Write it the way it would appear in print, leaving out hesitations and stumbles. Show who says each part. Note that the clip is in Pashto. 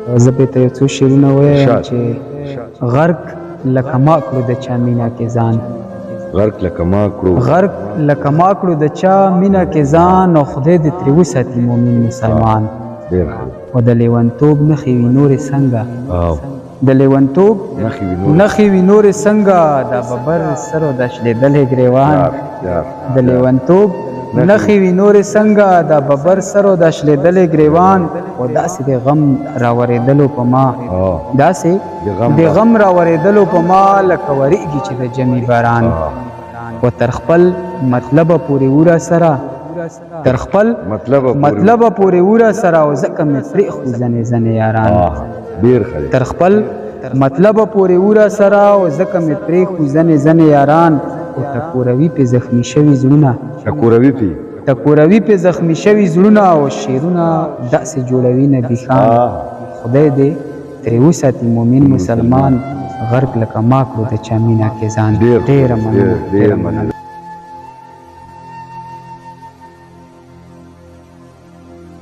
Speaker 1: زه به ته یو څو شعرونه وایم چې غرق لکه ما کړو د چا مینه کې ځان،
Speaker 2: غرق لکه ما کړو،
Speaker 1: غرق لکه ما کړو د چا مینه کې ځان، او خدای دې ترې وساتي مؤمن مسلمان.
Speaker 2: ډېر
Speaker 1: او د لیونتوب نښې وي نورې څنګه، د لیونتوب نښې وي نورې څنګه، دا ببر سر او دا شلېدلی ګریوان، د لیونتوب نښې وي نورې څنګه، دا ببر سر او دا شلېدلی ګریوان. او داسې د غم راورېدلو په ما، داسې د غم راورېدلو په ما، لکه ورېږي چې د جمي باران. و تر خپل مطلبه پورې وره سره، تر خپل مطلبه پورې وره سره، او ځکه مې پرېښو ځنې ځنې یاران. تر خپل مطلبه پورې وره سره، او ځکه مې پرېښو ځنې ځنې یاران. او ټکوروي پې زخمي شوي زړونه، ټکوروي پې زخمي شوي زړونه، او شعرونه داسې جوړوي نبي خان. خدای دې ترې وساتي مؤمن مسلمان، غرق لکه ما کړو د چا مینه کې ځان. ډېره مننه.